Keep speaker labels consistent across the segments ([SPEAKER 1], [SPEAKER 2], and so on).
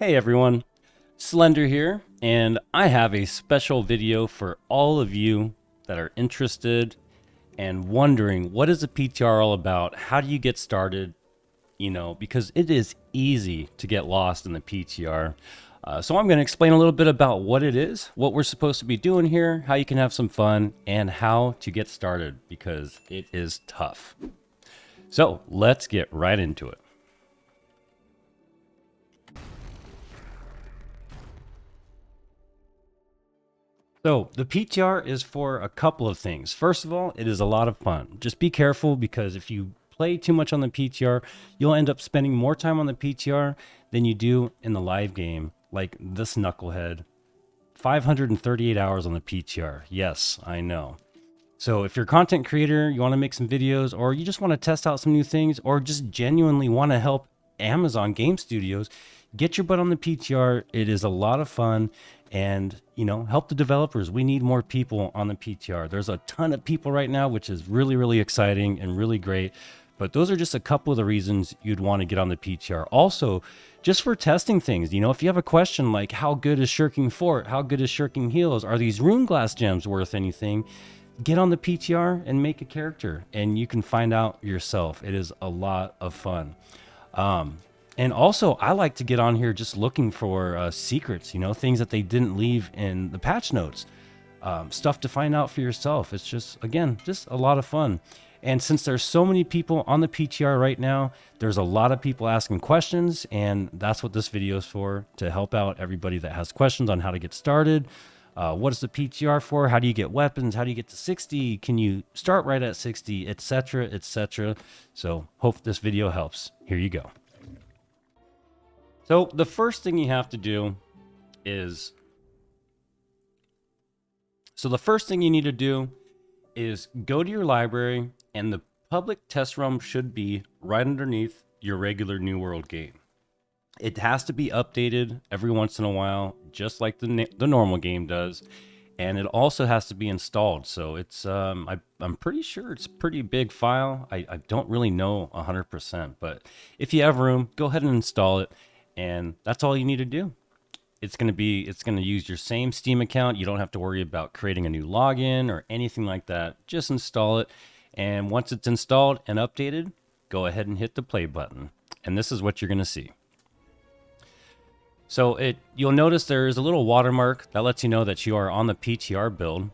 [SPEAKER 1] Hey everyone, Slender here, and I have a special video for all of you that are interested and wondering what is a PTR all about? How do you get started? Because it is easy to get lost in the PTR. So I'm going to explain a little bit about what it is, what we're supposed to be doing here, how you can have some fun, and how to get started because it is tough. So let's get right into it. So the PTR is for a couple of things. First of all, it is a lot of fun. Just be careful because if you play too much on the PTR, you'll end up spending more time on the PTR than you do in the live game, like this knucklehead. 538 hours on the PTR. Yes, I know. So if you're a content creator, you want to make some videos, or you just want to test out some new things, or just genuinely want to help Amazon Game Studios, get your butt on the PTR. It is a lot of fun. And, help the developers. We need more people on the PTR. There's a ton of people right now, which is really, really exciting and really great. But those are just a couple of the reasons you'd want to get on the PTR. Also, just for testing things, if you have a question like how good is Shirking Fort? How good is Shirking Heels? Are these rune glass gems worth anything? Get on the PTR and make a character and you can find out yourself. It is a lot of fun. And also, I like to get on here just looking for secrets, things that they didn't leave in the patch notes, stuff to find out for yourself. It's just, again, just a lot of fun. And since there's so many people on the PTR right now, there's a lot of people asking questions, and that's what this video is for, to help out everybody that has questions on how to get started. What is the PTR for? How do you get weapons? How do you get to 60? Can you start right at 60, etc., etc.? So hope this video helps. Here you go. So the first thing you have to do is, go to your library, and the public test room should be right underneath your regular New World game. It has to be updated every once in a while, just like the normal game does. And it also has to be installed. So it's, I'm pretty sure it's a pretty big file. I don't really know 100%, but if you have room, go ahead and install it. And that's all you need to do. It's going to use your same Steam account. You don't have to worry about creating a new login or anything like that. Just install it. And once it's installed and updated, go ahead and hit the play button. And this is what you're going to see. So you'll notice there is a little watermark that lets you know that you are on the PTR build.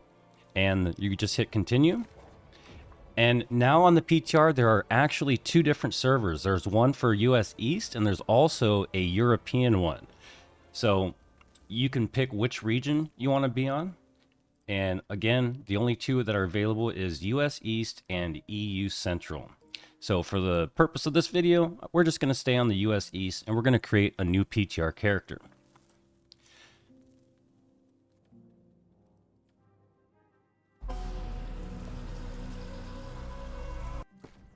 [SPEAKER 1] And you just hit continue. And now on the PTR, there are actually two different servers. There's one for US East, and there's also a European one. So you can pick which region you want to be on. And again, the only two that are available is US East and EU Central. So for the purpose of this video, we're just going to stay on the US East, and we're going to create a new PTR character.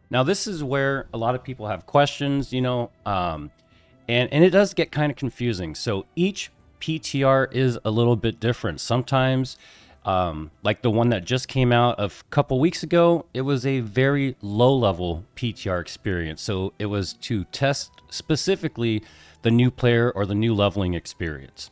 [SPEAKER 1] Now, this is where a lot of people have questions, and it does get kind of confusing. So each PTR is a little bit different. Sometimes, like the one that just came out a couple weeks ago, it was a very low-level PTR experience. So it was to test specifically the new player or the new leveling experience.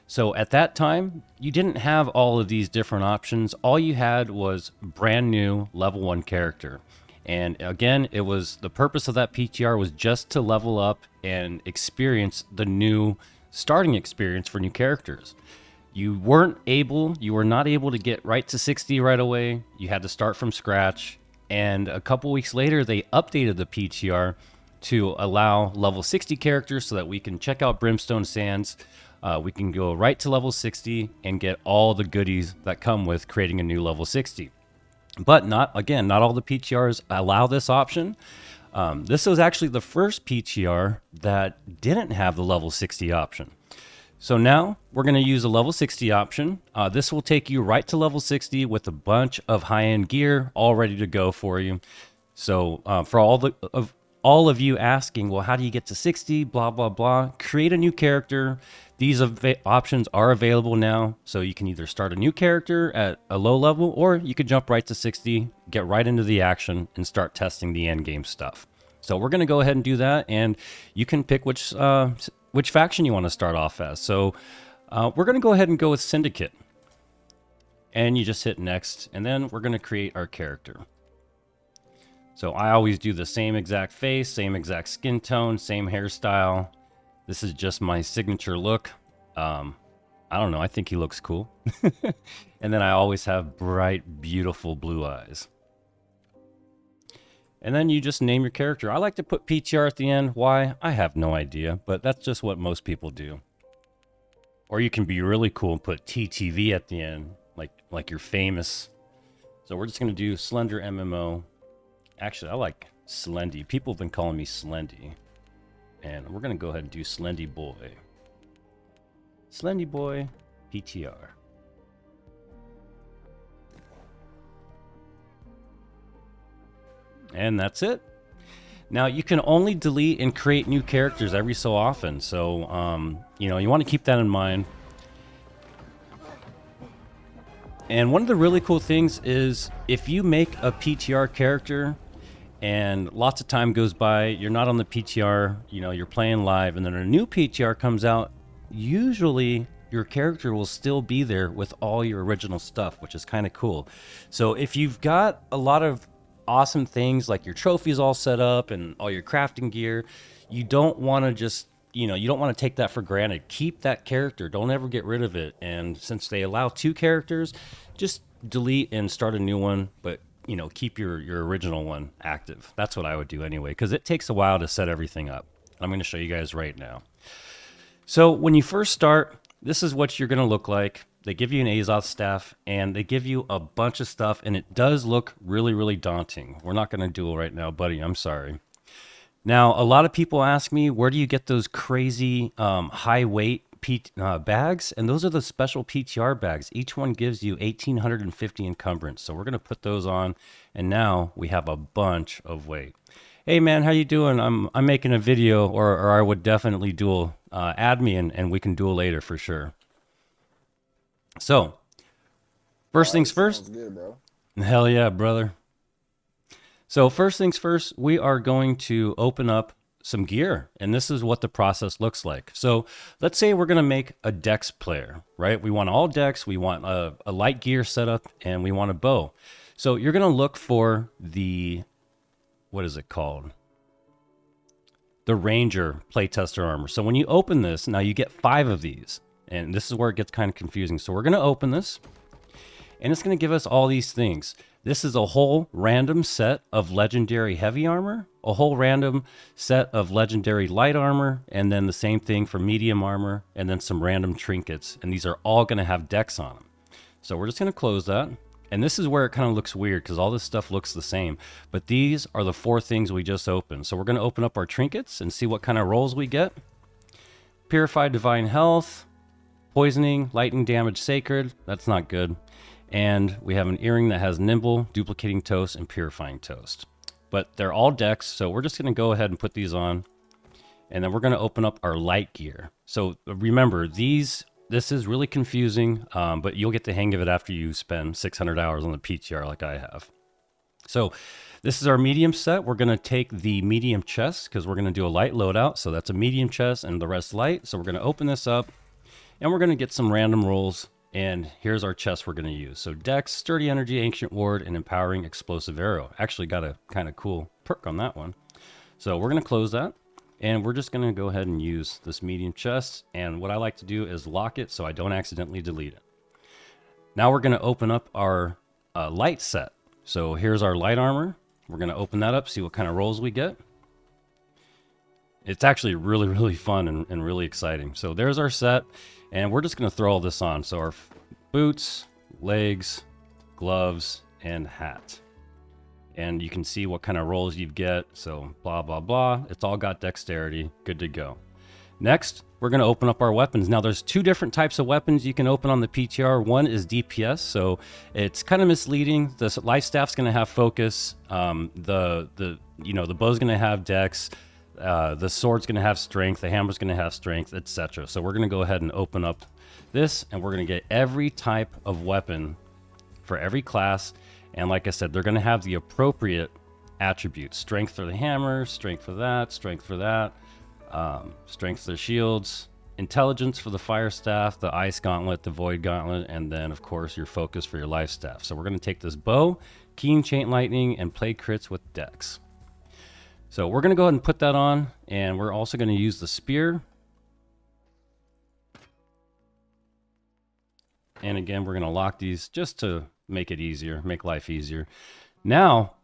[SPEAKER 1] So at that time, you didn't have all of these different options. All you had was brand new level 1 character. And again, the purpose of that PTR was just to level up and experience the new starting experience for new characters. You were not able to get right to 60 right away. You had to start from scratch. And a couple weeks later, they updated the PTR to allow level 60 characters so that we can check out Brimstone Sands. We can go right to level 60 and get all the goodies that come with creating a new level 60. But not all the PTRs allow this option. This was actually the first PTR that didn't have the level 60 option. So now we're going to use a level 60 option. This will take you right to level 60 with a bunch of high-end gear all ready to go for you. So for all of you asking, well, how do you get to 60? Blah, blah, blah. Create a new character. These options are available now. So you can either start a new character at a low level, or you could jump right to 60, get right into the action, and start testing the end game stuff. So we're going to go ahead and do that. And you can pick which which faction you want to start off as. So we're going to go ahead and go with Syndicate. And you just hit next, and then we're going to create our character. So I always do the same exact face, same exact skin tone, same hairstyle. This is just my signature look. I don't know, I think he looks cool. And then I always have bright, beautiful blue eyes. And then you just name your character. I like to put PTR at the end. Why? I have no idea, but that's just what most people do. Or you can be really cool and put TTV at the end, like you're famous. So we're just going to do Slender MMO. Actually, I like Slendy. People have been calling me Slendy. And we're going to go ahead and do Slendy Boy. Slendy Boy PTR. And that's it. Now, you can only delete and create new characters every so often. So, you know, you want to keep that in mind. And one of the really cool things is if you make a PTR character and lots of time goes by, you're not on the PTR, you know, you're playing live, and then a new PTR comes out, usually your character will still be there with all your original stuff, which is kind of cool. So if you've got a lot of awesome things like your trophies all set up and all your crafting gear, you don't want to just, you know, you don't want to take that for granted. Keep that character. Don't ever get rid of it. And since they allow 2 characters, just delete and start a new one, but you know, keep your original one active. That's what I would do anyway, because it takes a while to set everything up. I'm going to show you guys right now. So when you first start, this is what you're going to look like. They give you an Azoth staff, and they give you a bunch of stuff, and it does look really, really daunting. We're not going to duel right now, buddy. I'm sorry. Now, a lot of people ask me, where do you get those crazy high weight bags? And those are the special PTR bags. Each one gives you 1,850 encumbrance. So we're going to put those on, and now we have a bunch of weight. Hey man, how you doing? I'm making a video, or I would definitely duel. Add me and we can duel later for sure. So, first things first.
[SPEAKER 2] Sounds good, bro.
[SPEAKER 1] Hell yeah, brother. So first things first, we are going to open up some gear, and this is what the process looks like. So let's say we're going to make a dex player, right? We want all dex, we want a light gear setup, and we want a bow. So you're going to look for the, what is it called? The Ranger playtester armor. So when you open this, now you get 5 of these, and this is where it gets kind of confusing. So we're going to open this, and it's going to give us all these things. This is a whole random set of legendary heavy armor, a whole random set of legendary light armor, and then the same thing for medium armor, and then some random trinkets. And these are all going to have dex on them. So we're just going to close that. And this is where it kind of looks weird because all this stuff looks the same. But these are the 4 things we just opened. So we're going to open up our trinkets and see what kind of rolls we get. Purified Divine Health, Poisoning, Lightning Damage Sacred. That's not good. And we have an earring that has Nimble, Duplicating Toast, and Purifying Toast. But they're all dex, so we're just going to go ahead and put these on. And then we're going to open up our light gear. So remember, this is really confusing, but you'll get the hang of it after you spend 600 hours on the PTR like I have. So this is our medium set. We're going to take the medium chest because we're going to do a light loadout. So that's a medium chest and the rest light. So we're going to open this up, and we're going to get some random rolls. And here's our chest we're going to use. So Dex, Sturdy Energy, Ancient Ward, and Empowering Explosive Arrow. Actually got a kind of cool perk on that one. So we're going to close that. And we're just going to go ahead and use this medium chest. And what I like to do is lock it so I don't accidentally delete it. Now we're going to open up our light set. So here's our light armor. We're going to open that up, see what kind of rolls we get. It's actually really, really fun and really exciting. So there's our set. And we're just going to throw all this on. So our boots, legs, gloves, and hat. And you can see what kind of rolls you get. So blah, blah, blah. It's all got dexterity. Good to go. Next, we're going to open up our weapons. Now, there's 2 different types of weapons you can open on the PTR. One is DPS. So it's kind of misleading. The life staff's going to have focus. The bow's going to have dex. The sword's going to have strength, the hammer's going to have strength, etc. So we're going to go ahead and open up this, and we're going to get every type of weapon for every class. And like I said, they're going to have the appropriate attributes. Strength for the hammer, strength for that, strength for that. Strength for the shields, intelligence for the fire staff, the ice gauntlet, the void gauntlet, and then of course your focus for your life staff. So we're going to take this bow, keen chain lightning, and play crits with dex. So we're going to go ahead and put that on, and we're also going to use the spear. And again, we're going to lock these just to make it easier, make life easier. Now,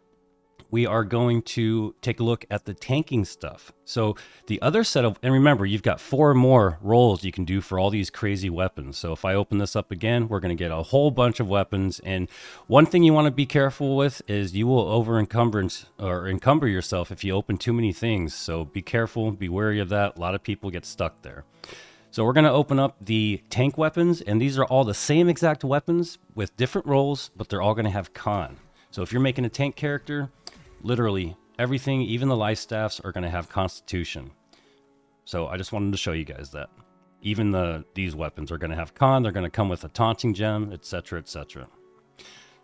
[SPEAKER 1] we are going to take a look at the tanking stuff. So the other set of, and remember, you've got 4 more rolls you can do for all these crazy weapons. So if I open this up again, we're going to get a whole bunch of weapons. And one thing you want to be careful with is you will encumber yourself if you open too many things. So be careful, be wary of that. A lot of people get stuck there. So we're going to open up the tank weapons, and these are all the same exact weapons with different rolls, but they're all going to have con. So if you're making a tank character, literally everything, even the life staffs, are going to have constitution. So I just wanted to show you guys that. Even these weapons are going to have con, they're going to come with a taunting gem, etc., etc.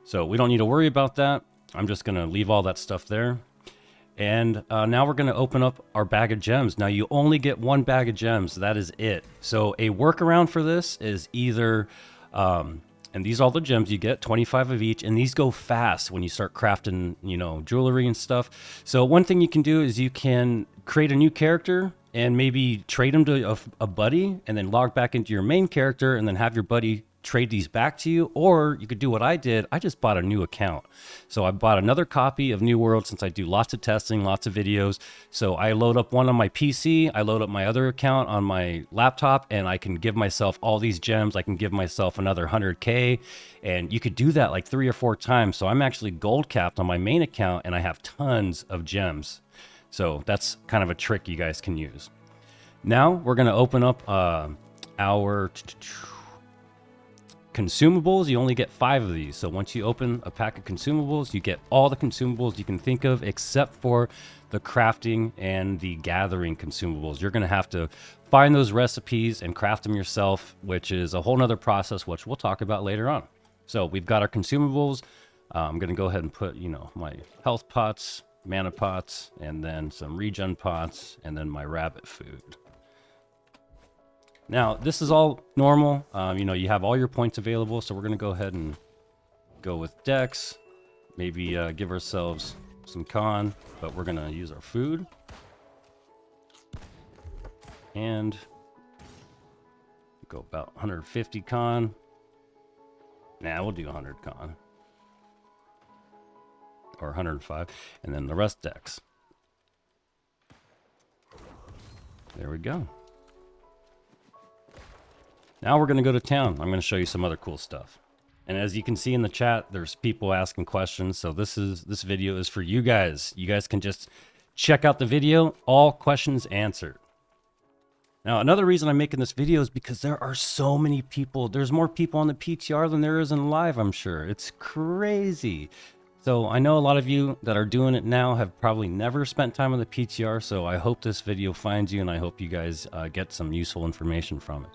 [SPEAKER 1] So we don't need to worry about that. I'm just going to leave all that stuff there. And now we're going to open up our bag of gems. Now you only get 1 bag of gems. That is it. So a workaround for this is either, and these are all the gems you get, 25 of each. And these go fast when you start crafting, you know, jewelry and stuff. So one thing you can do is you can create a new character and maybe trade him to a buddy and then log back into your main character and then have your buddy trade these back to you. Or you could do what I did. I just bought a new account. So I bought another copy of New World since I do lots of testing, lots of videos. So I load up one on my PC, I load up my other account on my laptop, and I can give myself all these gems. I can give myself another 100K, and you could do that like 3 or 4 times. So I'm actually gold capped on my main account, and I have tons of gems. So that's kind of a trick you guys can use. Now we're going to open up our consumables. You only get 5 of these. So once you open a pack of consumables, you get all the consumables you can think of except for the crafting and the gathering consumables. You're going to have to find those recipes and craft them yourself, which is a whole nother process, which we'll talk about later on. So we've got our consumables. I'm going to go ahead and put, you know, my health pots, mana pots, and then some regen pots, and then my rabbit food. Now, this is all normal. You know, you have all your points available, so we're going to go ahead and go with dex. Maybe give ourselves some con, but we're going to use our food. And go about 150 con. Nah, we'll do 100 con. Or 105. And then the rest dex. There we go. Now we're going to go to town. I'm going to show you some other cool stuff. And as you can see in the chat, there's people asking questions. So this video is for you guys. You guys can just check out the video. All questions answered. Now, another reason I'm making this video is because there are so many people. There's more people on the PTR than there is in live, I'm sure. It's crazy. So I know a lot of you that are doing it now have probably never spent time on the PTR. So I hope this video finds you, and I hope you guys get some useful information from it.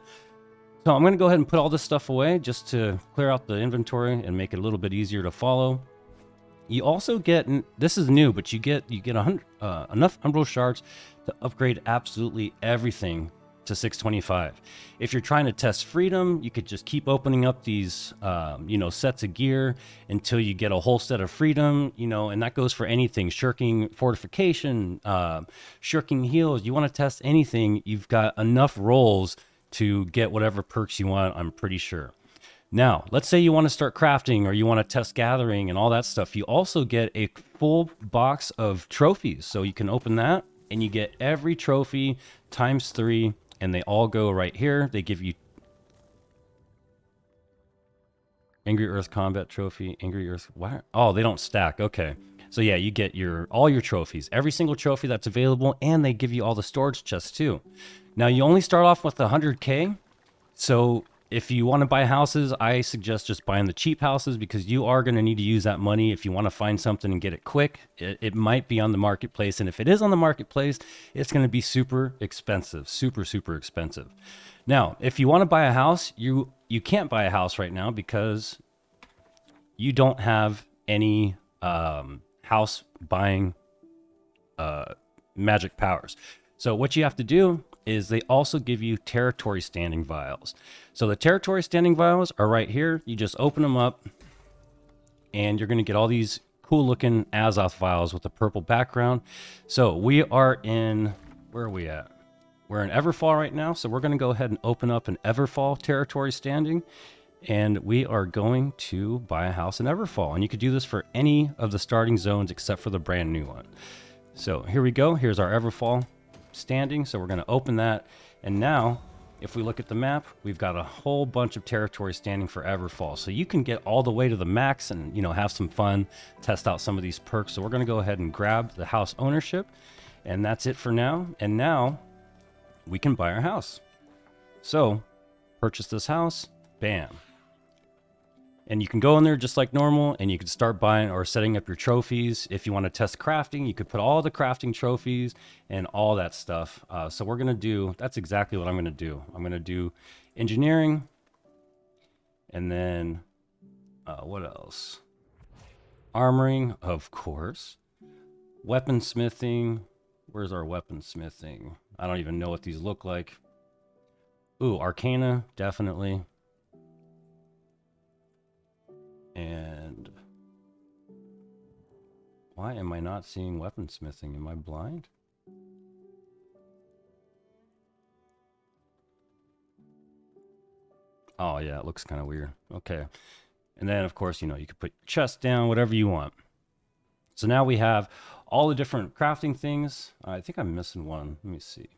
[SPEAKER 1] So I'm going to go ahead and put all this stuff away just to clear out the inventory and make it a little bit easier to follow. You also get, this is new, but you get enough Umbral Shards to upgrade absolutely everything to 625. If you're trying to test freedom, you could just keep opening up these, you know, sets of gear until you get a whole set of freedom, you know, and that goes for anything, shirking fortification, shirking heals. You want to test anything, you've got enough rolls to get whatever perks you want, I'm pretty sure. Now, let's say you want to start crafting or you want to test gathering and all that stuff. You also get a full box of trophies. So you can open that and you get every trophy times 3, and they all go right here. They give you Angry Earth Combat Trophy, Angry Earth, what? Oh, they don't stack, okay. So yeah, you get all your trophies, every single trophy that's available, and they give you all the storage chests too. Now, you only start off with 100K, so if you want to buy houses, I suggest just buying the cheap houses because you are going to need to use that money if you want to find something and get it quick. It might be on the marketplace, and if it is on the marketplace, it's going to be super expensive, super expensive. Now, if you want to buy a house, you can't buy a house right now because you don't have any house buying magic powers. So what you have to do is they also give you Territory Standing Vials. So the Territory Standing Vials are right here. You just open them up and you're going to get all these cool looking Azoth vials with a purple background. So we are in, where are we at? We're in Everfall right now. So we're going to go ahead and open up an Everfall Territory Standing, and we are going to buy a house in Everfall. And you could do this for any of the starting zones except for the brand new one. So here we go. Here's our Everfall standing. So we're going to open that. And now if we look at the map, we've got a whole bunch of territory standing for Everfall. So you can get all the way to the max and, you know, have some fun, test out some of these perks. So we're going to go ahead and grab the house ownership, and that's it for now. And now we can buy our house. So purchase this house, bam. And you can go in there just like normal, and you can start buying or setting up your trophies. If you want to test crafting, you could put all the crafting trophies and all that stuff. So we're going to do, that's exactly what I'm going to do. I'm going to do engineering, and then what else? Armoring, of course. Weaponsmithing. Where's our weaponsmithing? I don't even know what these look like. Ooh, Arcana, definitely. And why am I not seeing weaponsmithing? Am I blind? Oh yeah, it looks kind of weird. Okay. And then of course, you know, you could put your chest down, whatever you want. So now we have all the different crafting things. I think I'm missing one. Let me see.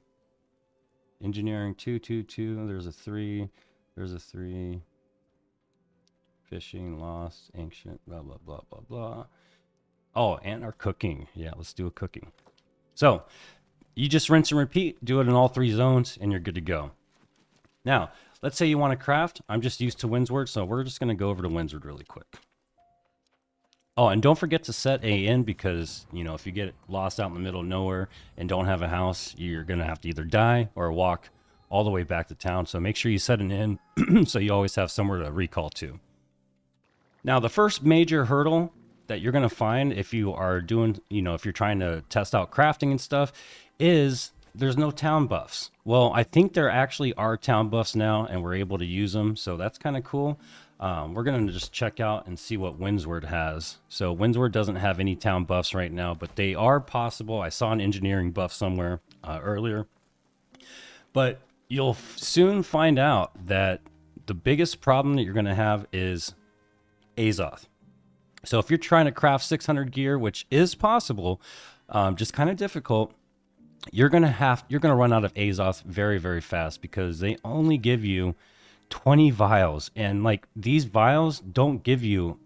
[SPEAKER 1] Engineering 2, 2, 2. There's a 3. There's a 3. Fishing, lost, ancient, blah, blah, blah, blah, blah. Oh, and our cooking. Yeah, let's do a cooking. So you just rinse and repeat, do it in all 3 zones, and you're good to go. Now, let's say you want to craft. I'm just used to Windsward, so we're just going to go over to Windsward really quick. Oh, and don't forget to set a inn, because, you know, if you get lost out in the middle of nowhere and don't have a house, you're going to have to either die or walk all the way back to town. So make sure you set an inn so you always have somewhere to recall to. Now, the first major hurdle that you're going to find if you are doing, you know, if you're trying to test out crafting and stuff, is there's no town buffs. Well, I think there actually are town buffs now, and we're able to use them. So that's kind of cool. We're going to just check out and see what Windsward has. So Windsward doesn't have any town buffs right now, but they are possible. I saw an engineering buff somewhere earlier. But you'll soon find out that the biggest problem that you're going to have is Azoth. So if you're trying to craft 600 gear, which is possible, just kind of difficult, you're gonna run out of Azoth very, very fast, because they only give you 20 vials, and like these vials don't give you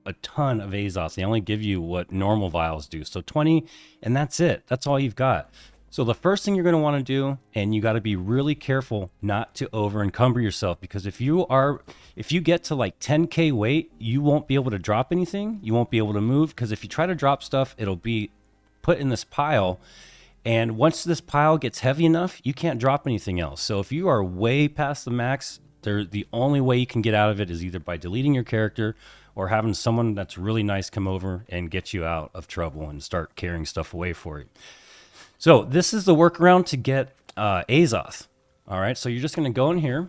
[SPEAKER 1] a ton of Azoth. They only give you what normal vials do. So 20, and that's it. That's all you've got. So the first thing you're going to want to do, and you got to be really careful not to over encumber yourself, because if you get to like 10k weight, you won't be able to drop anything. You won't be able to move, because if you try to drop stuff, it'll be put in this pile. And once this pile gets heavy enough, you can't drop anything else. So if you are way past the max, the only way you can get out of it is either by deleting your character or having someone that's really nice come over and get you out of trouble and start carrying stuff away for you. So this is the workaround to get Azoth. All right, so you're just going to go in here.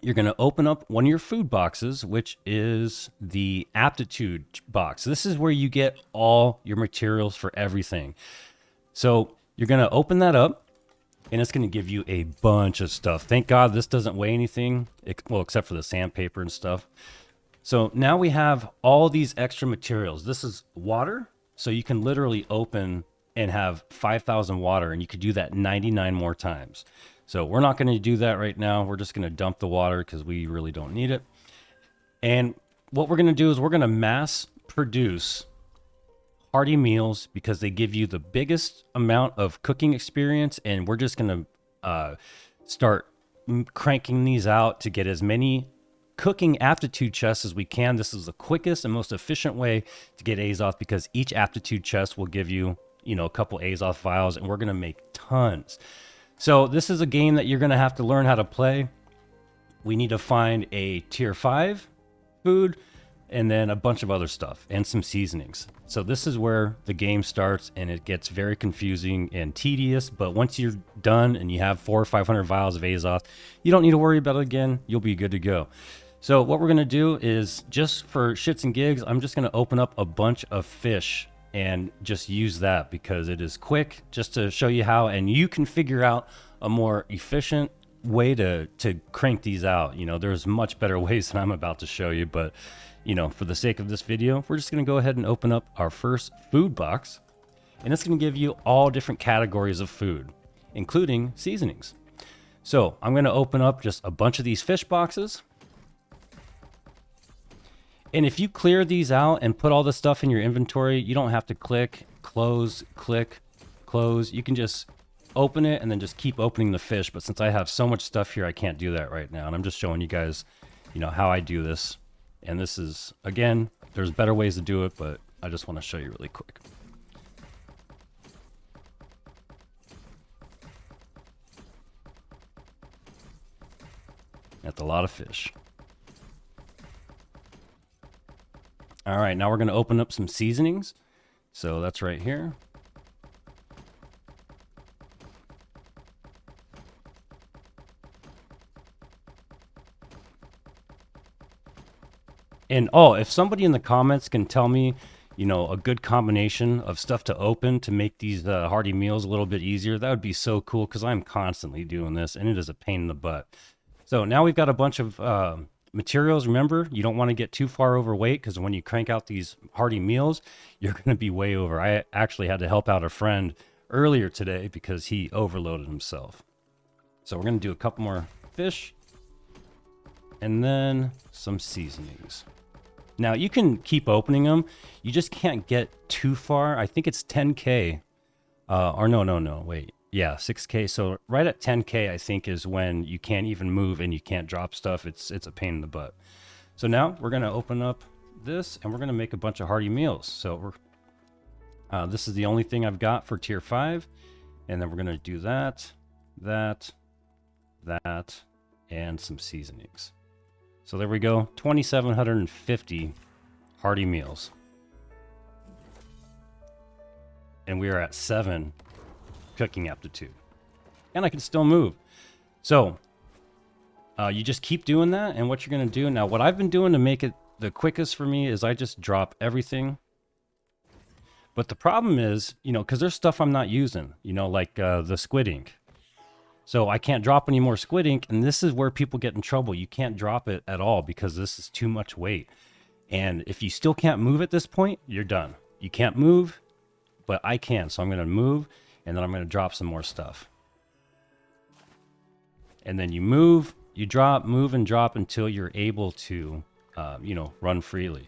[SPEAKER 1] You're going to open up one of your food boxes, which is the Aptitude box. This is where you get all your materials for everything. So you're going to open that up, and it's going to give you a bunch of stuff. Thank God this doesn't weigh anything, well, except for the sandpaper and stuff. So now we have all these extra materials. This is water, so you can literally open and have 5,000 water, and you could do that 99 more times. So we're not going to do that right now. We're just going to dump the water because we really don't need it. And what we're going to do is we're going to mass produce Hearty Meals, because they give you the biggest amount of cooking experience, and we're just going to start cranking these out to get as many cooking aptitude chests as we can. This is the quickest and most efficient way to get Azoth, because each aptitude chest will give you, you know, a couple Azoth vials, and we're going to make tons. So this is a game that you're going to have to learn how to play. We need to find a tier 5 food, and then a bunch of other stuff and some seasonings. So this is where the game starts, and it gets very confusing and tedious. But once you're done and you have 400 or 500 vials of Azoth, you don't need to worry about it again. You'll be good to go. So what we're going to do is, just for shits and gigs, I'm just going to open up a bunch of fish and just use that because it is quick, just to show you how, and you can figure out a more efficient way to crank these out. You know, there's much better ways than I'm about to show you, but you know, for the sake of this video, we're just going to go ahead and open up our first food box, and it's going to give you all different categories of food, including seasonings. So I'm going to open up just a bunch of these fish boxes. And if you clear these out and put all the stuff in your inventory, you don't have to click, close, you can just open it and then just keep opening the fish. But since I have so much stuff here, I can't do that right now. And I'm just showing you guys, you know, how I do this. And this is, again, there's better ways to do it, but I just want to show you really quick. That's a lot of fish. All right, now we're going to open up some seasonings. So that's right here. And oh, if somebody in the comments can tell me, you know, a good combination of stuff to open to make these hearty meals a little bit easier, that would be so cool, because I'm constantly doing this and it is a pain in the butt. So now we've got a bunch of materials. Remember, you don't want to get too far overweight, because when you crank out these hearty meals, you're going to be way over. I actually had to help out a friend earlier today because he overloaded himself. So we're going to do a couple more fish and then some seasonings. Now you can keep opening them. You just can't get too far. I think it's 10K. Or no, wait. Yeah, 6K. So right at 10K, I think, is when you can't even move and you can't drop stuff. It's a pain in the butt. So now we're going to open up this and we're going to make a bunch of hearty meals. So this is the only thing I've got for tier 5. And then we're going to do that, and some seasonings. So there we go, 2,750 hearty meals. And we are at 7 cooking aptitude. And I can still move. So you just keep doing that, and what you're going to do now, what I've been doing to make it the quickest for me is I just drop everything. But the problem is, you know, because there's stuff I'm not using, you know, like the squid ink. So I can't drop any more squid ink, and this is where people get in trouble. You can't drop it at all because this is too much weight. And if you still can't move at this point, you're done. You can't move, but I can. So I'm going to move, and then I'm going to drop some more stuff. And then you move, you drop, move, and drop until you're able to, you know, run freely.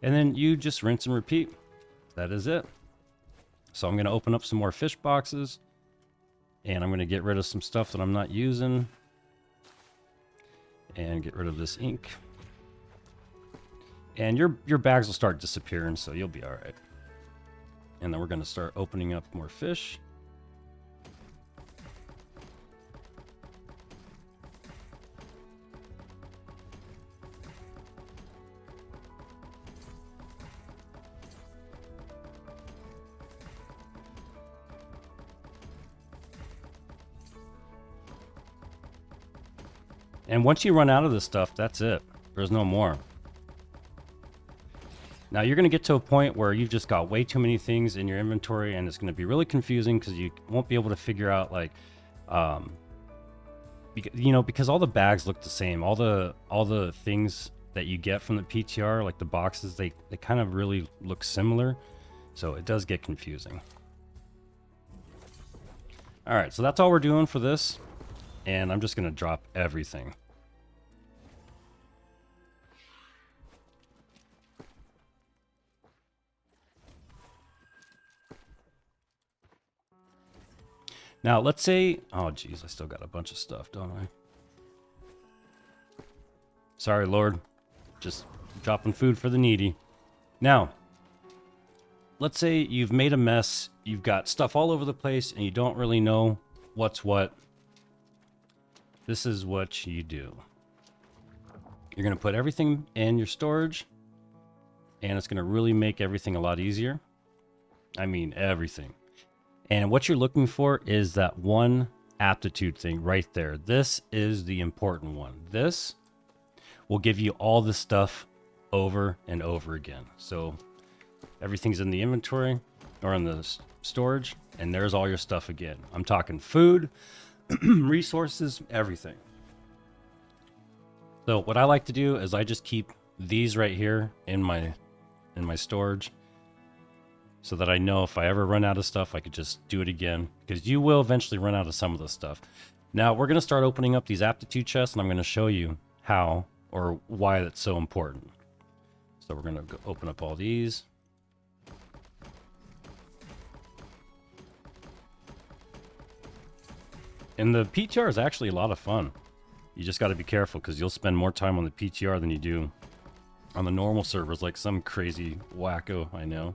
[SPEAKER 1] And then you just rinse and repeat. That is it. So I'm going to open up some more fish boxes. And I'm going to get rid of some stuff that I'm not using. And get rid of this ink. And your bags will start disappearing, so you'll be all right. And then we're going to start opening up more fish. And once you run out of this stuff, that's it. There's no more. Now you're going to get to a point where you've just got way too many things in your inventory, and it's going to be really confusing because you won't be able to figure out, like, you know, because all the bags look the same. All the things that you get from the PTR, like the boxes, they kind of really look similar. So it does get confusing. All right, so that's all we're doing for this. And I'm just going to drop everything. Now, let's say, oh, geez, I still got a bunch of stuff, don't I? Sorry, Lord. Just dropping food for the needy. Now, let's say you've made a mess. You've got stuff all over the place, and you don't really know what's what. This is what you do. You're going to put everything in your storage, and it's going to really make everything a lot easier. I mean, everything. And what you're looking for is that one aptitude thing right there. This is the important one. This will give you all the stuff over and over again. So everything's in the inventory or in the storage, and there's all your stuff again. I'm talking food, resources, everything. So what I like to do is I just keep these right here in my storage, so that I know if I ever run out of stuff, I could just do it again, because you will eventually run out of some of this stuff. Now we're going to start opening up these aptitude chests, and I'm going to show you how or why that's so important. So we're going to open up all these. And the PTR is actually a lot of fun. You just got to be careful, because you'll spend more time on the PTR than you do on the normal servers, like some crazy wacko I know.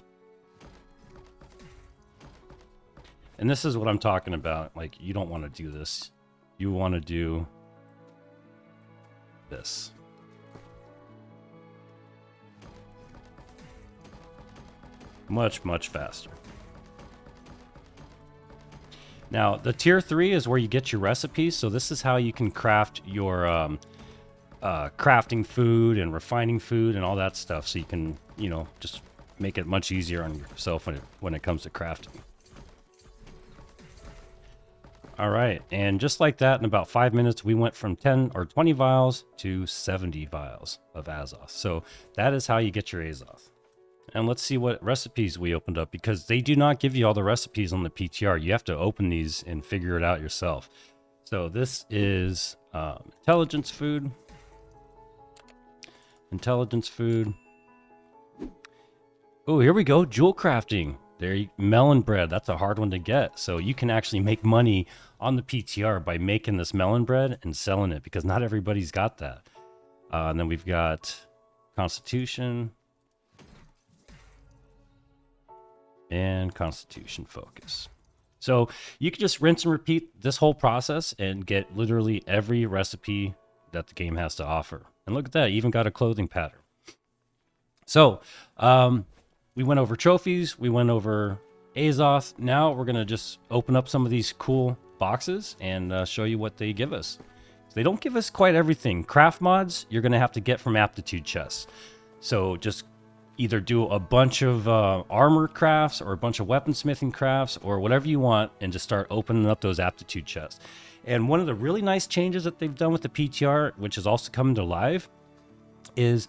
[SPEAKER 1] And this is what I'm talking about. Like, you don't want to do this. You want to do this. Much, much faster. Now, the tier 3 is where you get your recipes. So this is how you can craft your crafting food and refining food and all that stuff. So you can, you know, just make it much easier on yourself when it comes to crafting. All right, and just like that, in about 5 minutes, we went from 10 or 20 vials to 70 vials of Azoth. So that is how you get your Azoth. And let's see what recipes we opened up, because they do not give you all the recipes on the PTR. You have to open these and figure it out yourself. So this is intelligence food. Intelligence food. Oh, here we go, jewel crafting. Melon bread, that's a hard one to get. So you can actually make money on the PTR by making this melon bread and selling it, because not everybody's got that. And then we've got Constitution and Constitution Focus. So you can just rinse and repeat this whole process and get literally every recipe that the game has to offer. And look at that, you even got a clothing pattern. So, we went over trophies, we went over Azoth. Now we're going to just open up some of these cool boxes and show you what they give us. They don't give us quite everything. Craft mods, you're going to have to get from Aptitude Chests. So just either do a bunch of armor crafts or a bunch of weaponsmithing crafts or whatever you want, and just start opening up those Aptitude Chests. And one of the really nice changes that they've done with the PTR, which is also coming to live, is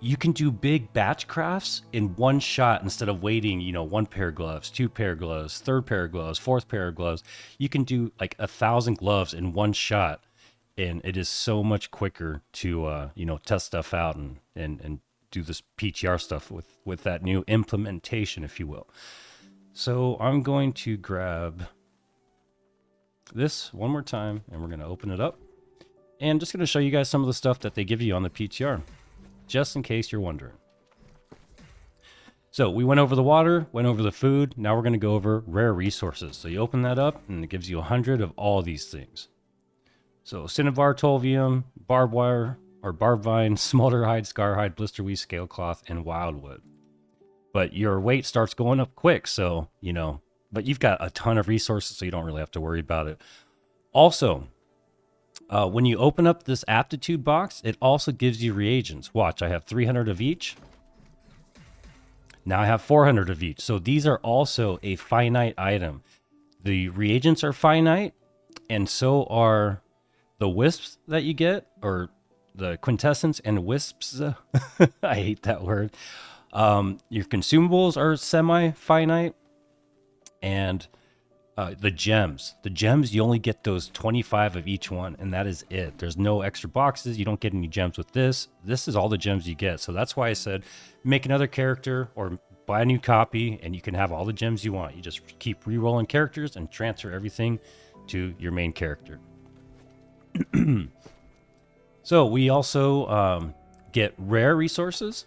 [SPEAKER 1] you can do big batch crafts in one shot instead of waiting, you know, 1 pair of gloves, 2 pair of gloves, 3rd pair of gloves, 4th pair of gloves. You can do like 1,000 gloves in one shot, and it is so much quicker to, you know, test stuff out and do this PTR stuff with that new implementation, if you will. So I'm going to grab this one more time, and we're going to open it up. And just going to show you guys some of the stuff that they give you on the PTR, just in case you're wondering. So we went over the water, went over the food. Now we're going to go over rare resources. So you open that up, and it gives you 100 of all these things. So cinnabar, tolvium, barbed wire, or barbed vine, smolder hide, scar hide, blister weed, scale cloth, and wildwood. But your weight starts going up quick, so, you know, but you've got a ton of resources, so you don't really have to worry about it. Also, when you open up this aptitude box, it also gives you reagents. Watch, I have 300 of each. Now I have 400 of each. So these are also a finite item. The reagents are finite, and so are the wisps that you get, or the quintessence and wisps. I hate that word. Your consumables are semi-finite, and the gems. The gems, you only get those 25 of each one, and that is it. There's no extra boxes. You don't get any gems with this. This is all the gems you get. So that's why I said make another character or buy a new copy, and you can have all the gems you want. You just keep re-rolling characters and transfer everything to your main character. So we also get rare resources,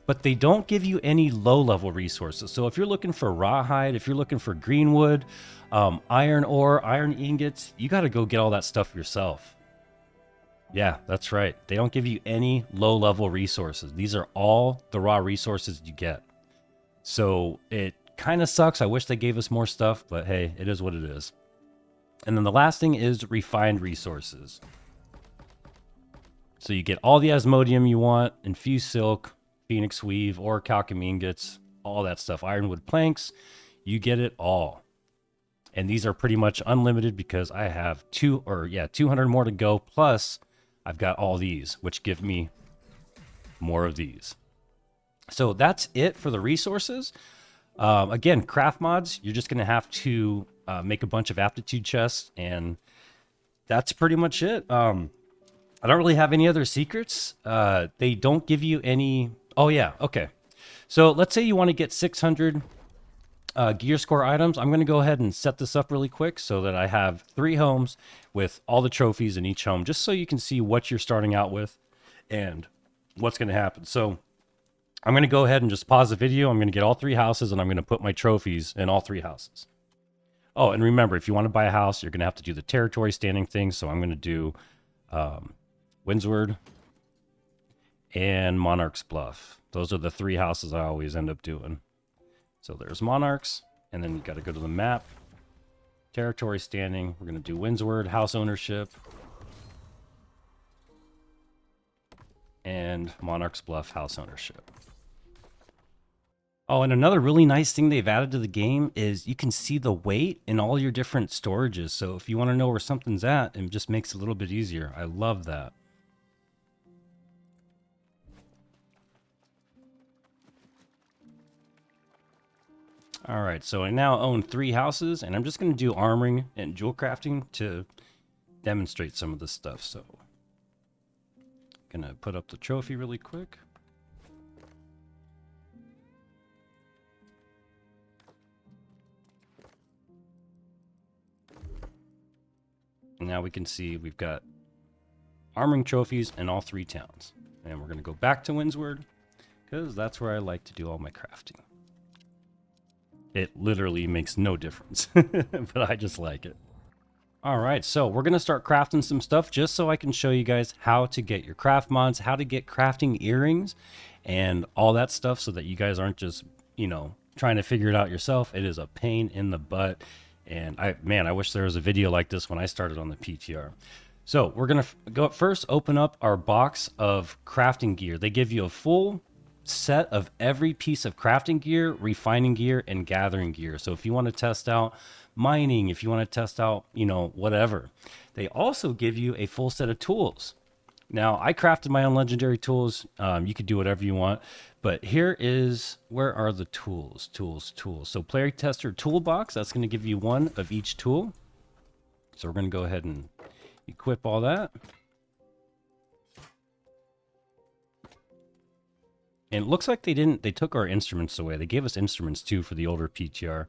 [SPEAKER 1] but they don't give you any low-level resources. So if you're looking for rawhide, if you're looking for greenwood, iron ore, iron ingots, you got to go get all that stuff yourself. Yeah, that's right. They don't give you any low-level resources. These are all the raw resources you get. So it kind of sucks. I wish they gave us more stuff, but hey, it is what it is. And then the last thing is refined resources. So you get all the Asmodium you want, infused silk, phoenix weave, or alchemy ingots, all that stuff. Ironwood planks, you get it all. And these are pretty much unlimited because I have 200 more to go. Plus, I've got all these, which give me more of these. So that's it for the resources. Again, craft mods, you're just going to have to make a bunch of aptitude chests, and that's pretty much it. I don't really have any other secrets. They don't give you any... Oh, yeah, okay. So let's say you want to get 600 gear score items. I'm going to go ahead and set this up really quick so that I have 3 homes with all the trophies in each home, just so you can see what you're starting out with and what's going to happen. So I'm going to go ahead and just pause the video. I'm going to get all 3 houses, and I'm going to put my trophies in all 3 houses. Oh, and remember, if you want to buy a house, you're going to have to do the territory standing thing. So I'm going to do Windsward and Monarch's Bluff. Those are the 3 houses I always end up doing. So there's Monarchs, and then you got to go to the map. Territory standing. We're going to do Windsward, house ownership, and Monarch's Bluff, house ownership. Oh, and another really nice thing they've added to the game is you can see the weight in all your different storages. So if you want to know where something's at, it just makes it a little bit easier. I love that. All right, so I now own 3 houses, and I'm just going to do armoring and jewel crafting to demonstrate some of this stuff. So I'm going to put up the trophy really quick. And now we can see we've got armoring trophies in all 3 towns. And we're going to go back to Windsward because that's where I like to do all my crafting. It literally makes no difference, but I just like it. All right, so we're going to start crafting some stuff just so I can show you guys how to get your craft mods, how to get crafting earrings, and all that stuff so that you guys aren't just, you know, trying to figure it out yourself. It is a pain in the butt. And I wish there was a video like this when I started on the PTR. So we're going to go first, open up our box of crafting gear. They give you a full set of every piece of crafting gear, refining gear, and gathering gear. So if you want to test out mining, if you want to test out, you know, whatever. They also give you a full set of tools. Now, I crafted my own legendary tools. You could do whatever you want. But here is, where are the tools? Tools. So playtester toolbox, that's going to give you 1 of each tool. So we're going to go ahead and equip all that. And it looks like they took our instruments away. They gave us instruments too for the older PTR.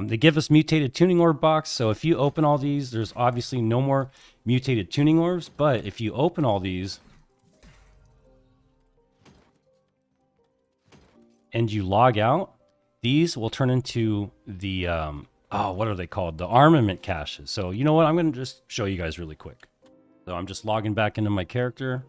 [SPEAKER 1] They give us mutated tuning orb box. So if you open all these, there's obviously no more mutated tuning orbs. But if you open all these and you log out, these will turn into the, what are they called? The Armenant Caches. So you know what? I'm going to just show you guys really quick. So I'm just logging back into my character.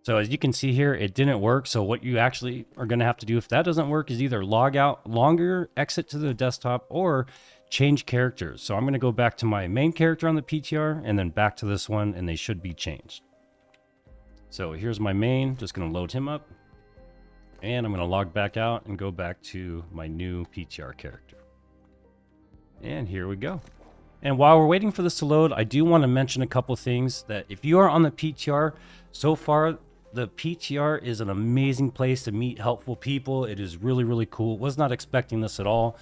[SPEAKER 1] So as you can see here, it didn't work. So what you actually are going to have to do if that doesn't work is either log out longer, exit to the desktop, or change characters. So I'm going to go back to my main character on the PTR and then back to this one, and they should be changed. So here's my main, just going to load him up. And I'm going to log back out and go back to my new PTR character. And here we go. And while we're waiting for this to load, I do want to mention a couple things that if you are on the PTR, so far, the PTR is an amazing place to meet helpful people. It is really, really cool. Was not expecting this at all.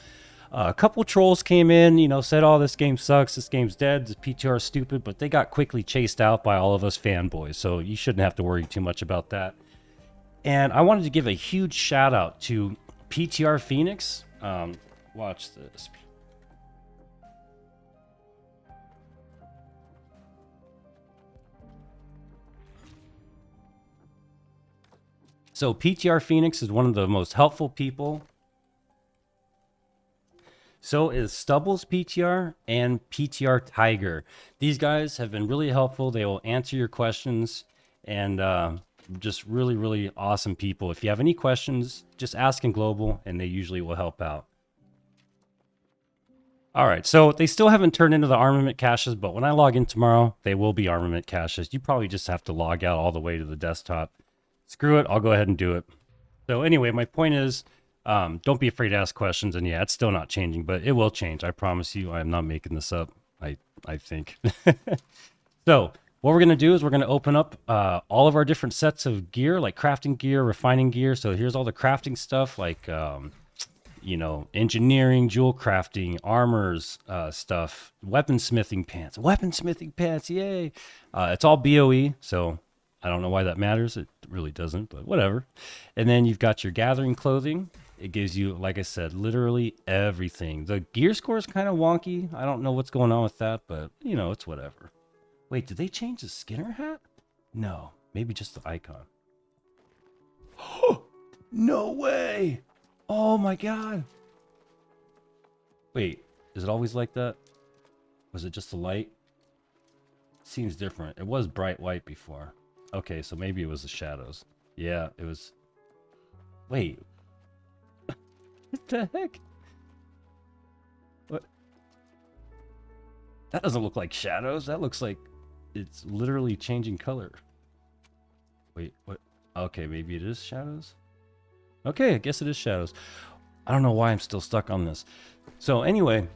[SPEAKER 1] A couple trolls came in, you know, said, oh, this game sucks, this game's dead, this PTR is stupid, but they got quickly chased out by all of us fanboys, so you shouldn't have to worry too much about that. And I wanted to give a huge shout out to PTR Phoenix. Watch this. So PTR Phoenix is one of the most helpful people. So is Stubble's PTR and PTR Tiger. These guys have been really helpful. They will answer your questions, and just really, really awesome people. If you have any questions, just ask in Global, and they usually will help out. All right, so they still haven't turned into the Armenant Caches, but when I log in tomorrow, they will be Armenant Caches. You probably just have to log out all the way to the desktop. Screw it, I'll go ahead and do it. So anyway, my point is, don't be afraid to ask questions, and yeah, it's still not changing, but it will change. I promise you, I'm not making this up, I think. So what we're going to do is we're going to open up all of our different sets of gear, like crafting gear, refining gear. So here's all the crafting stuff, like you know, engineering, jewel crafting, armors, stuff, weaponsmithing pants, yay. It's all BOE, so I don't know why that matters. It really doesn't, but whatever. And then you've got your gathering clothing. It gives you, like I said, literally everything. The gear score is kind of wonky. I don't know what's going on with that, but, you know, it's whatever. Wait, did they change the Skinner hat? No, maybe just the icon. No way! Oh my god! Wait, is it always like that? Was it just the light? Seems different. It was bright white before. Okay, so maybe it was the shadows. Yeah, it was... Wait. What the heck? What? That doesn't look like shadows. That looks like it's literally changing color. Wait, what? Okay, maybe it is shadows? Okay, I guess it is shadows. I don't know why I'm still stuck on this. So anyway,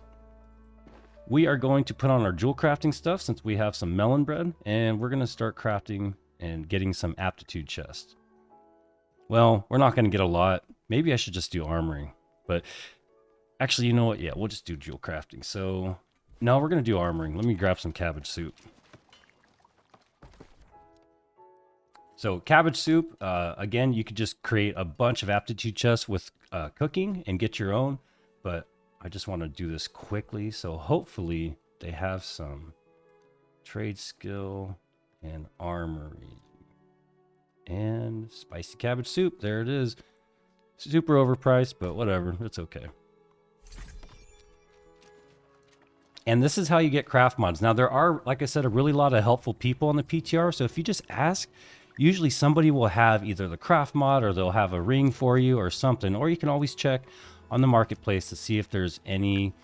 [SPEAKER 1] we are going to put on our jewel crafting stuff since we have some melon bread, and we're going to start crafting and getting some Aptitude Chest. Well, we're not going to get a lot. Maybe I should just do Armory. But actually, you know what? Yeah, we'll just do jewel crafting. So, no, we're going to do Armoring. Let me grab some cabbage soup. So cabbage soup, again, you could just create a bunch of Aptitude Chests with cooking and get your own. But I just want to do this quickly. So hopefully they have some trade skill and armory. And spicy cabbage soup. There it is. Super overpriced, but whatever. It's okay. And this is how you get craft mods. Now, there are, like I said, a really lot of helpful people on the PTR. So if you just ask, usually somebody will have either the craft mod or they'll have a ring for you or something. Or you can always check on the marketplace to see if there's any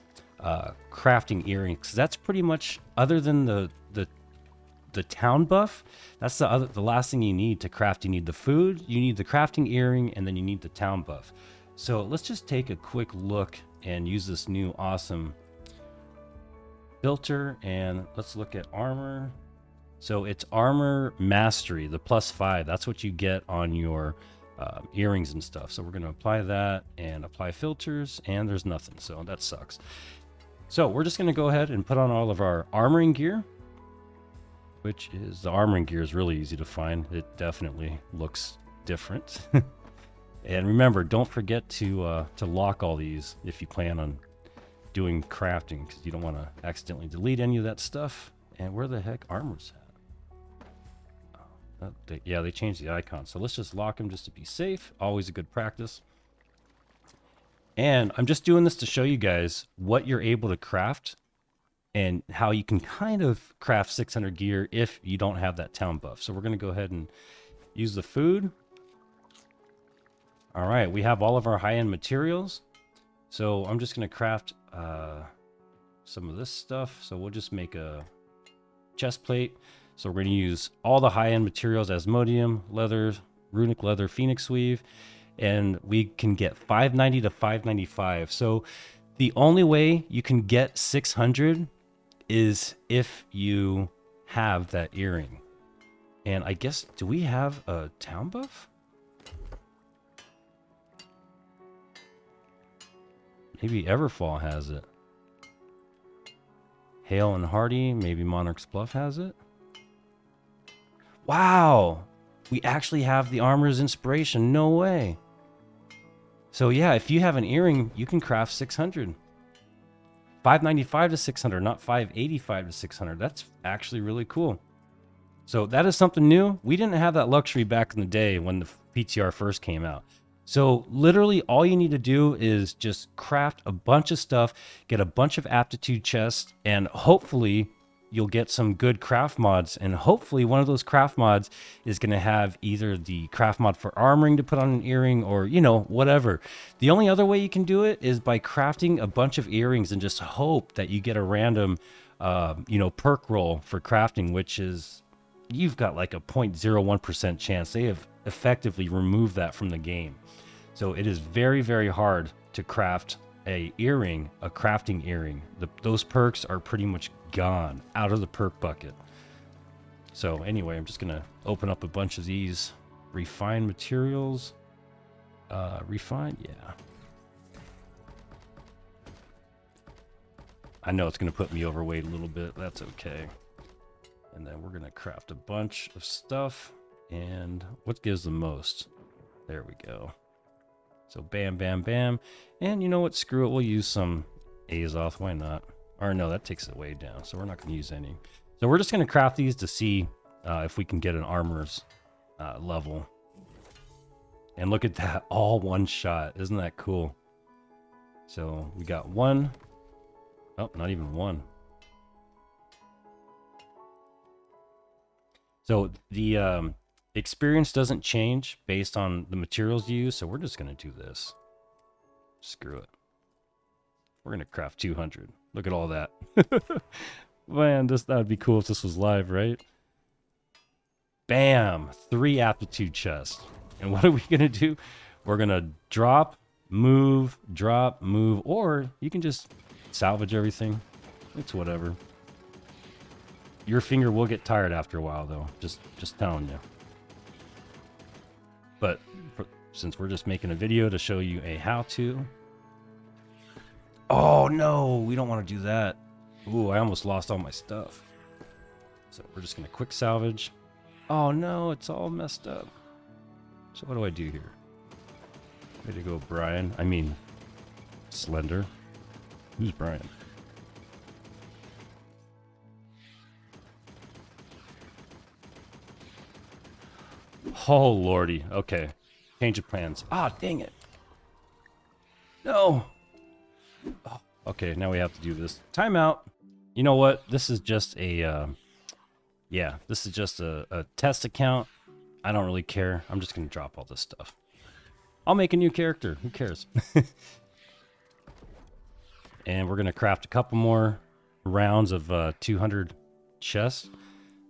[SPEAKER 1] crafting earrings. That's pretty much, other than the town buff, that's the last thing you need to craft. You need the food, you need the crafting earring, and then you need the town buff. So let's just take a quick look and use this new awesome filter, and let's look at armor. So it's armor mastery, the +5. That's what you get on your earrings and stuff. So we're going to apply that and apply filters, and there's nothing. So that sucks. So we're just going to go ahead and put on all of our armoring gear, which is, the armoring gear is really easy to find. It definitely looks different. And remember, don't forget to lock all these if you plan on doing crafting, because you don't want to accidentally delete any of that stuff. And where the heck armor's at? Yeah, they changed the icon. So let's just lock them just to be safe. Always a good practice. And I'm just doing this to show you guys what you're able to craft and how you can kind of craft 600 gear if you don't have that town buff. So we're going to go ahead and use the food. All right, we have all of our high-end materials. So I'm just going to craft some of this stuff. So we'll just make a chest plate. So we're going to use all the high-end materials: Asmodium, leather, runic leather, phoenix weave, and we can get 590 to 595. So the only way you can get 600 is if you have that earring. And I guess, do we have a town buff? Maybe Everfall has it. Hale and Hearty, maybe Monarch's Bluff has it. Wow! We actually have the Armor's Inspiration. No way. So yeah, if you have an earring, you can craft 600. 595 to 600, not 585 to 600. That's actually really cool. So that is something new. We didn't have that luxury back in the day when the PTR first came out. So literally all you need to do is just craft a bunch of stuff, get a bunch of aptitude chests, and hopefully you'll get some good craft mods. And hopefully one of those craft mods is going to have either the craft mod for armoring to put on an earring or, you know, whatever. The only other way you can do it is by crafting a bunch of earrings and just hope that you get a random, you know, perk roll for crafting, which is, you've got like a 0.01% chance. They have effectively removed that from the game. So it is very, very hard to craft a earring, a crafting earring. Those perks are pretty much gone out of the perk bucket. So anyway, I'm just gonna open up a bunch of these refined materials. Refined, yeah. I know it's gonna put me overweight a little bit. That's okay. And then we're gonna craft a bunch of stuff. And what gives the most? There we go. So bam, bam, bam. And you know what? Screw it. We'll use some Azoth. Why not? Or no, that takes it way down. So we're not going to use any. So we're just going to craft these to see if we can get an armor's level. And look at that. All one shot. Isn't that cool? So we got one. Oh, not even one. So the experience doesn't change based on the materials you use, so we're just going to do this. Screw it. We're going to craft 200. Look at all that. Man, that would be cool if this was live, right? Bam! 3 aptitude chests. And what are we going to do? We're going to drop, move, or you can just salvage everything. It's whatever. Your finger will get tired after a while, though. Just telling you. But since we're just making a video to show you a how-to. Oh, no, we don't want to do that. Ooh, I almost lost all my stuff. So we're just going to quick salvage. Oh, no, it's all messed up. So what do I do here? Way to go, Brian. I mean, Slender. Who's Brian? Oh, lordy. Okay. Change of plans. Ah, dang it. No. Oh, okay, now we have to do this. Timeout. You know what? This is just a, yeah, this is just a test account. I don't really care. I'm just going to drop all this stuff. I'll make a new character. Who cares? And we're going to craft a couple more rounds of 200 chests.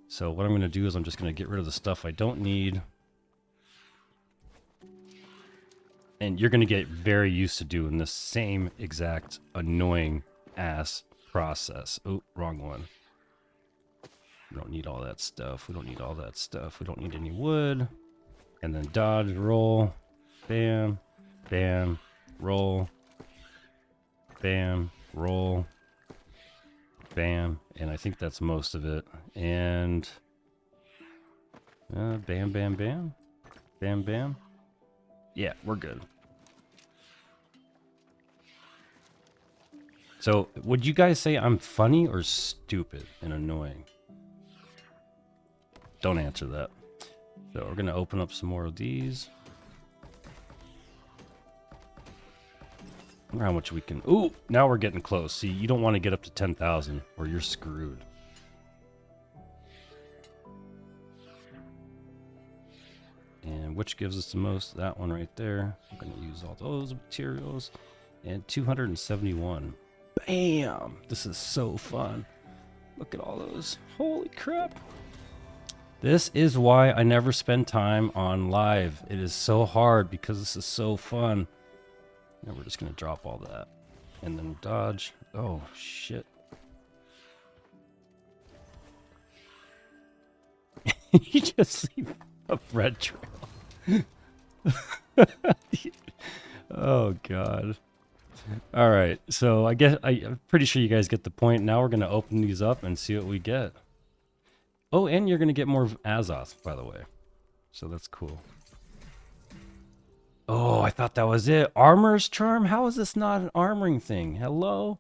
[SPEAKER 1] So what I'm going to do is I'm just going to get rid of the stuff I don't need. And you're going to get very used to doing the same exact annoying ass process. Oh, wrong one. We don't need all that stuff. We don't need all that stuff. We don't need any wood. And then dodge, roll, bam, bam, roll, bam, roll, bam. And I think that's most of it. And bam, bam, bam, bam, bam. Yeah, we're good. So, would you guys say I'm funny or stupid and annoying? Don't answer that. So, we're going to open up some more of these. I wonder how much we can... Ooh, now we're getting close. See, you don't want to get up to 10,000 or you're screwed. And which gives us the most? That one right there. I'm going to use all those materials. And 271. Bam! This is so fun. Look at all those. Holy crap. This is why I never spend time on live. It is so hard because this is so fun. Now we're just going to drop all that. And then dodge. Oh, shit. You just leave a red trail. Oh, God. All right. So I guess I'm pretty sure you guys get the point. Now we're going to open these up and see what we get. Oh, and you're going to get more Azoth, by the way. So that's cool. Oh, I thought that was it. Armor's Charm? How is this not an armoring thing? Hello?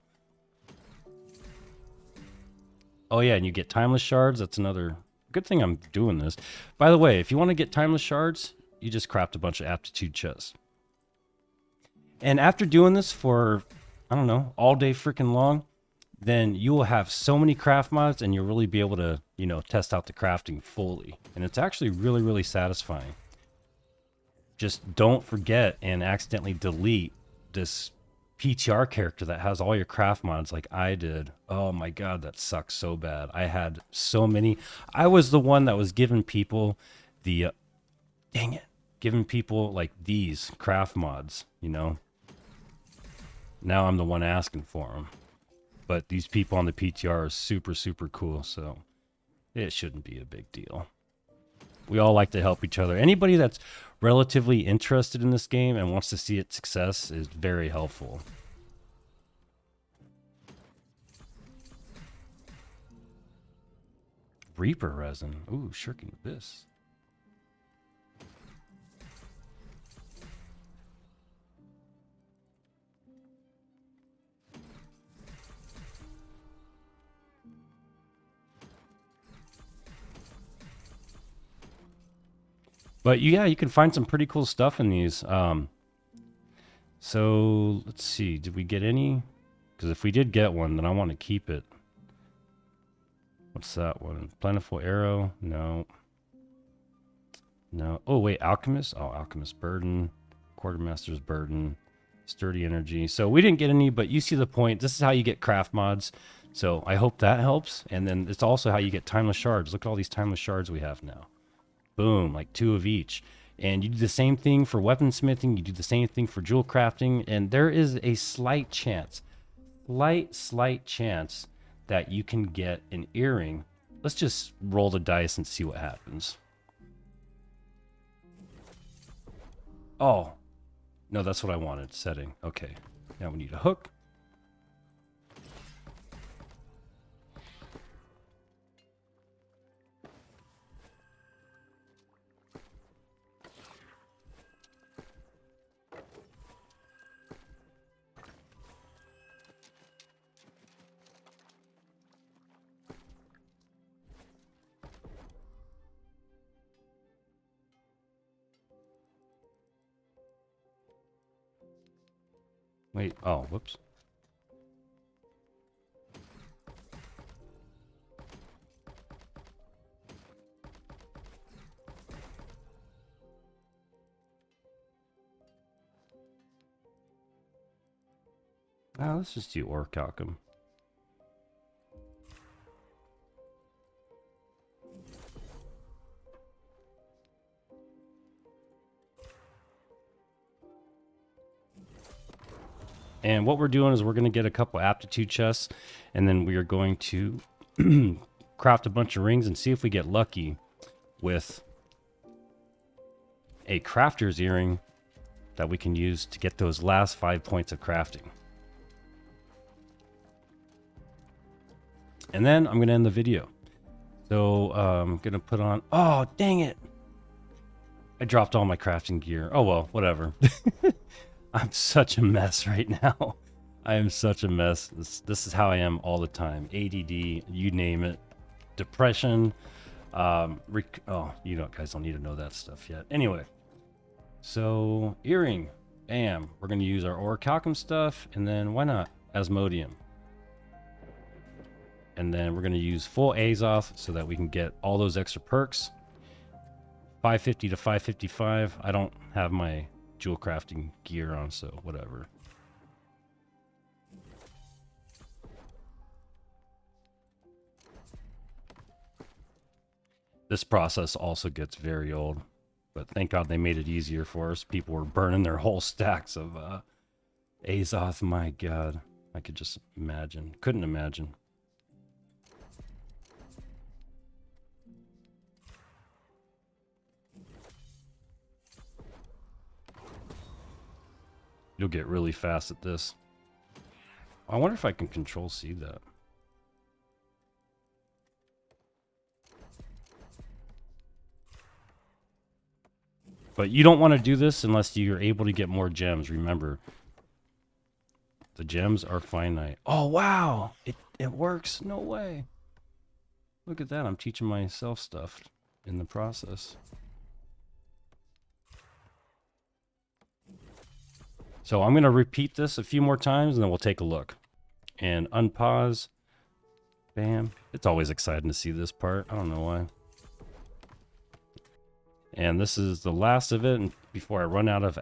[SPEAKER 1] Oh, yeah, and you get Timeless Shards. That's another... Good thing I'm doing this. By the way, if you want to get Timeless Shards, you just craft a bunch of Aptitude Chests. And after doing this for, I don't know, all day freaking long, then you will have so many craft mods and you'll really be able to, you know, test out the crafting fully. And it's actually really, really satisfying. Just don't forget and accidentally delete this PTR character that has all your craft mods like I did. Oh my god, that sucks so bad. I had so many. I was the one that was giving people the dang it, giving people like these craft mods, you know. Now I'm the one asking for them. But these people on the PTR are super, super cool, so it shouldn't be a big deal. We all like to help each other. Anybody that's relatively interested in this game and wants to see its success is very helpful. Reaper resin. Ooh, shirking this. But yeah, you can find some pretty cool stuff in these. So let's see, did we get any? Because if we did get one, then I want to keep it. What's that one? Plentiful arrow? No. No. Oh wait, alchemist. Oh, alchemist burden, quartermaster's burden, sturdy energy. So we didn't get any, but you see the point. This is how you get craft mods. So I hope that helps. And then it's also how you get timeless shards. Look at all these timeless shards we have now. Boom, like 2 of each. And you do the same thing for weaponsmithing. You do the same thing for jewel crafting. And there is a slight chance, slight chance that you can get an earring. Let's just roll the dice and see what happens. Oh, no, that's what I wanted. Setting. Okay, now we need a hook. Wait, oh, whoops. Let's just do orichalcum. And what we're doing is we're going to get a couple aptitude chests, and then we are going to craft a bunch of rings and see if we get lucky with a crafter's earring that we can use to get those last 5 points of crafting. And then I'm going to end the video. So I'm going to put on... Oh, dang it! I dropped all my crafting gear. Oh, well, whatever. I'm such a mess right now. I am such a mess. This is how I am all the time. ADD, you name it. Depression. Oh, you know, guys don't need to know that stuff yet. Anyway, so earring. Bam. We're going to use our orichalcum stuff, and then why not Asmodium? And then we're going to use full Azoth so that we can get all those extra perks. 550 to 555. I don't have my jewel crafting gear on, so whatever. This process also gets very old, but thank God they made it easier for us. People were burning their whole stacks of Azoth. My God, I could just imagine. Couldn't imagine. You'll get really fast at this. I wonder if I can control C that. But you don't want to do this unless you're able to get more gems. Remember, the gems are finite. Oh, wow. It works. No way. Look at that. I'm teaching myself stuff in the process. So I'm going to repeat this a few more times and then we'll take a look. And unpause. Bam. It's always exciting to see this part. I don't know why. And this is the last of it before I run out of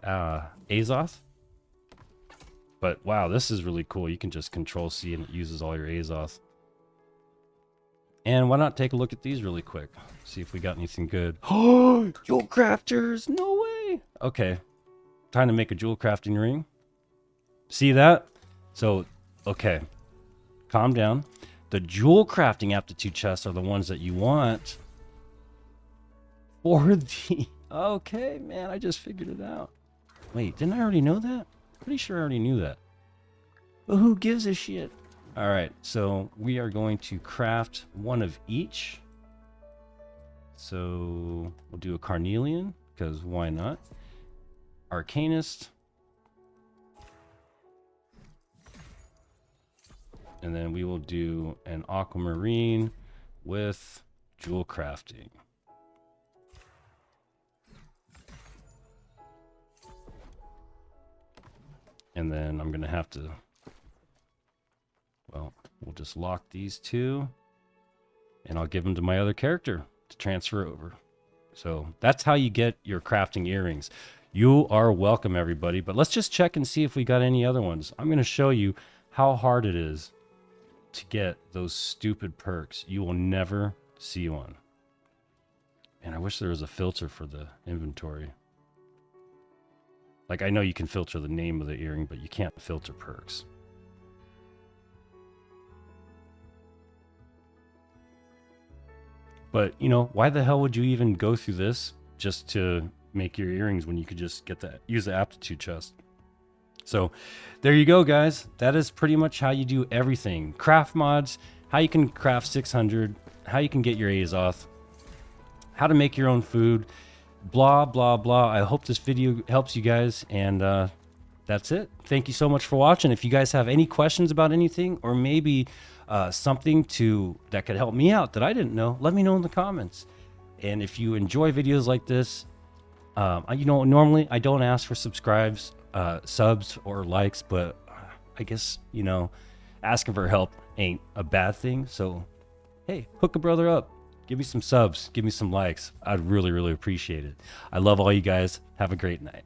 [SPEAKER 1] Azoth. But wow, this is really cool. You can just control C and it uses all your Azoth. And why not take a look at these really quick? See if we got anything good. Oh, jewel crafters! No way! Okay, time to make a jewel crafting ring. See that? So, okay, calm down. The jewel crafting aptitude chests are the ones that you want for the... Okay, man, I just figured it out. Wait, didn't I already know that? Pretty sure I already knew that. But who gives a shit? All right, so we are going to craft one of each. So we'll do a carnelian, because why not? Arcanist. And then we will do an aquamarine with jewel crafting. And then I'm going to have to, well, we'll just lock these two and I'll give them to my other character to transfer over. So that's how you get your crafting earrings. You are welcome, everybody. But let's just check and see if we got any other ones. I'm going to show you how hard it is to get those stupid perks. You will never see one. And I wish there was a filter for the inventory. Like, I know you can filter the name of the earring, but you can't filter perks. But, you know, why the hell would you even go through this just to make your earrings when you could just get that, use the aptitude chest? So there you go, guys. That is pretty much how you do everything. Craft mods, how you can craft 600, how you can get your Azoth, how to make your own food, blah, blah, blah. I hope this video helps you guys. And that's it. Thank you so much for watching. If you guys have any questions about anything, or maybe something that could help me out that I didn't know, let me know in the comments. And if you enjoy videos like this, you know, normally I don't ask for subs or likes, but I guess, you know, asking for help ain't a bad thing. So, hey, hook a brother up. Give me some subs. Give me some likes. I'd really, really appreciate it. I love all you guys. Have a great night.